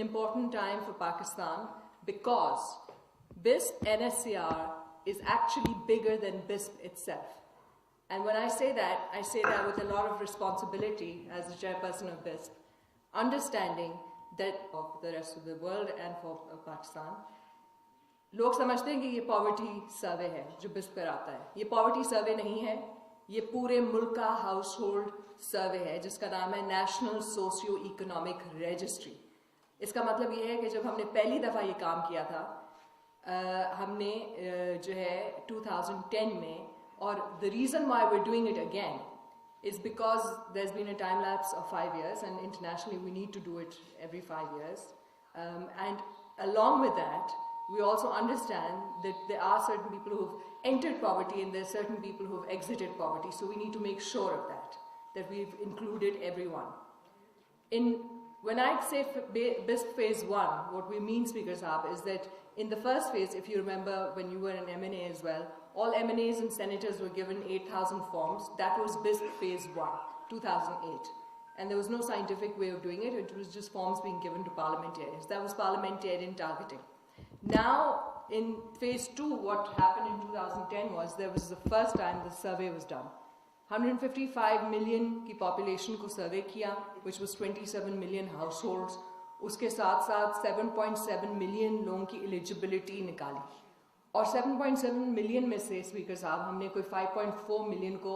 Important time for Pakistan because BISP NSCR is actually bigger than BISP itself. And when I say that with a lot of responsibility as the chairperson of BISP, understanding that for the rest of the world and for Pakistan, लोग समझते हैं कि ये poverty सर्वे है जो बिस्प कराता है. ये पॉवर्टी सर्वे नहीं है, ये पूरे मुल्क का हाउस होल्ड सर्वे है जिसका नाम है नेशनल सोशियो इकोनॉमिक रजिस्ट्री. इसका मतलब ये है कि जब हमने पहली दफ़ा ये काम किया था हमने जो है 2010 में, और the reason why we are doing it again is because there's been a time lapse of 5 years, and internationally we need to do it every 5 years. And along with that, we also understand that there are certain people who've entered poverty and there are certain people who've exited poverty. So we need to make sure of that we've included everyone. When I say BISP phase 1, what we mean, Speaker Saab, is that in the first phase, if you remember when you were in MNA as well, all MNAs and senators were given 8,000 forms. That was BISP phase 1, 2008. And there was no scientific way of doing it. It was just forms being given to parliamentarians. That was parliamentarian targeting. Now, in phase 2, what happened in 2010 was there was the first time the survey was done. 155 million की population को survey किया, which was 27 million households. उसके साथ साथ 7.7 million लोगों की eligibility निकाली. और 7.7 million में से स्पीकर साहब हमने कोई 5.4 million को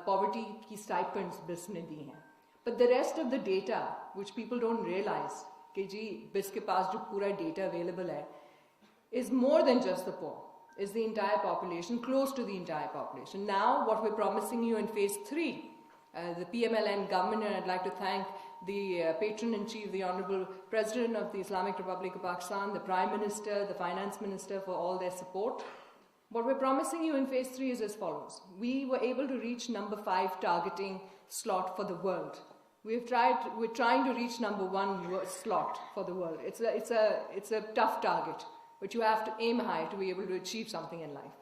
poverty की stipends BISP ने दी हैं. But the rest of the data, which people don't realize, कि जी BISP के पास जो पूरा data available है, is more than just the poor. Is the entire population, close to the entire population. Now, what we're promising you in phase 3, the PMLN government, and I'd like to thank the patron-in-chief, the Honorable President of the Islamic Republic of Pakistan, the Prime Minister, the Finance Minister for all their support. What we're promising you in phase 3 is as follows. We were able to reach number 5 targeting slot for the world. We're trying to reach number 1 slot for the world. It's a tough target, but you have to aim high to be able to achieve something in life.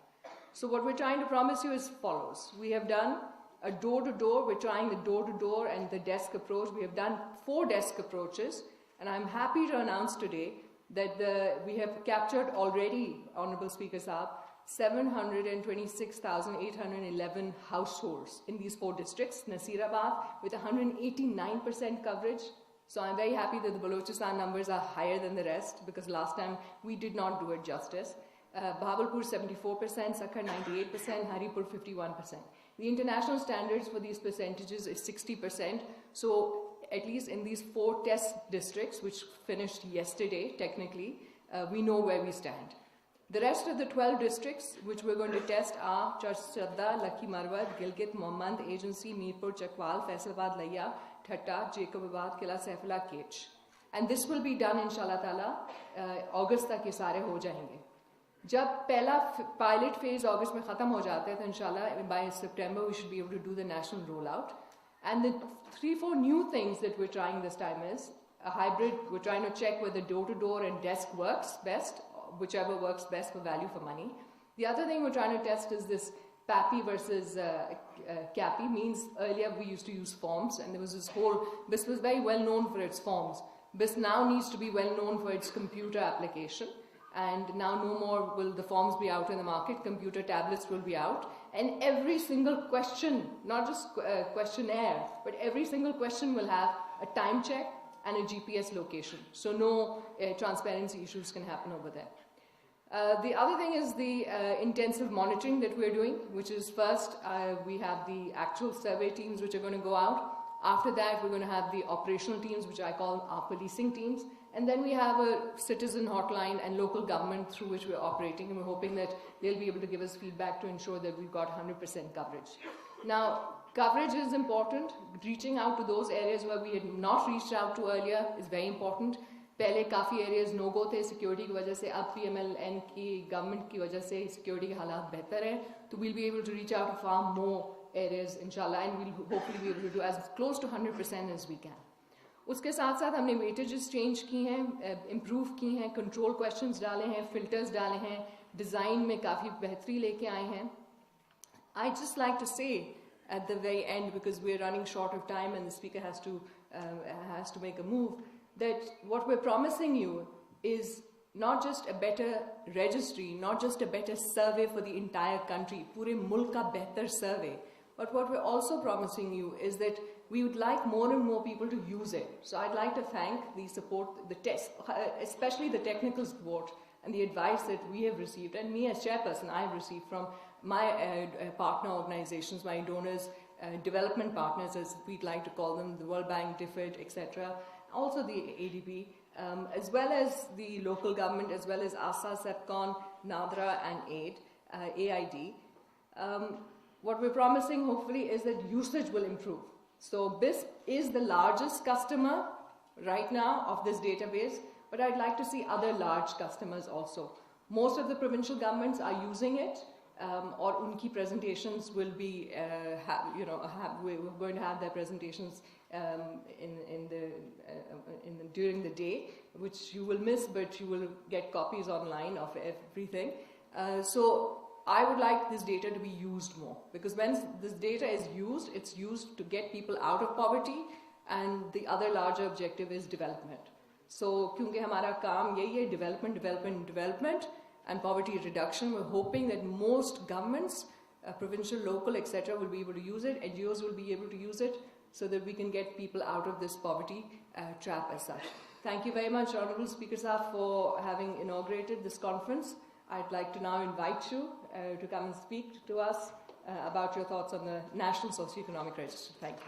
So what we're trying to promise you is follows. We have done a door-to-door. We're trying the door-to-door and the desk approach. We have done 4 desk approaches, and I'm happy to announce today that we have captured already, Honorable Speaker Saab, 726,811 households in these 4 districts. Nasirabad with 189% coverage. So I'm very happy that the Balochistan numbers are higher than the rest, because last time we did not do it justice. Bahawalpur 74%, Sakhar 98%, Haripur 51%. The international standards for these percentages is 60%. So at least in these 4 test districts, which finished yesterday technically, we know where we stand. The rest of the 12 districts which we're going to test are Shraddha, Lucky Marwat, Gilgit, Mohmand, Agency, Meerpur, Chakwal, Faisalabad, Layya, Thatta, Jacobabad, Kila Saifullah, Kech. And this will be done inshallah ta'ala August तक ये सारे हो जाएंगे. जब पहला pilot phase August में ख़त्म हो जाता है तो inshallah by September we should be able to do the national rollout. And the 3-4 new things that we're trying this time is a hybrid. We're trying to check whether door-to-door and desk works best, whichever works best for value for money. The other thing we're trying to test is this PAPI versus CAPI. Means earlier we used to use forms, and there was this whole, BISP was very well known for its forms. BISP now needs to be well known for its computer application, and now no more will the forms be out in the market. Computer tablets will be out, and every single question, not just questionnaire, but every single question will have a time check and a GPS location. So no transparency issues can happen over there. The other thing is the intensive monitoring that we're doing, which is first we have the actual survey teams which are going to go out. After that, we're going to have the operational teams, which I call our policing teams. And then we have a citizen hotline and local government through which we're operating. And we're hoping that they'll be able to give us feedback to ensure that we've got 100% coverage. Now, coverage is important. Reaching out to those areas where we had not reached out to earlier is very important. पहले काफ़ी areas no-go थे security की वजह से, अब PMLN की government की वजह से security के हालात बेहतर हैं, तो we'll be able to reach out to far more areas inshallah, and we'll hopefully be able to do as close to 100% as we can. उसके साथ साथ हमने weightages change की हैं, improve की हैं, control questions डाले हैं, filters डाले हैं, design में काफ़ी बेहतरी लेके आए हैं. I'd just like to say at the very end, because we're running short of time and the speaker has to make a move, that what we're promising you is not just a better registry, not just a better survey for the entire country, pure mulk ka behtar survey, but what we're also promising you is that we would like more and more people to use it. So I'd like to thank the support, especially the technical support and the advice that we have received, and me as chairperson, I've received from my partner organizations, my donors, development partners, as we'd like to call them, the World Bank, DFID, etc., also the ADB, as well as the local government, as well as ASA, SEPCON, NADRA, and AID. What we're promising, hopefully, is that usage will improve. So BISP is the largest customer right now of this database, but I'd like to see other large customers also. Most of the provincial governments are using it, or unki presentations will be, we're going to have their presentations during the day, which you will miss, but you will get copies online of everything. So I would like this data to be used more, because when this data is used, it's used to get people out of poverty, and the other larger objective is development. So, kyunki hamara kaam yahi hai, development, and poverty reduction, we're hoping that most governments, provincial, local, etc., will be able to use it, NGOs will be able to use it, so that we can get people out of this poverty trap as such. Thank you very much, Honourable Speaker Sahab, for having inaugurated this conference. I'd like to now invite you to come and speak to us about your thoughts on the National Socioeconomic Register. Thank you.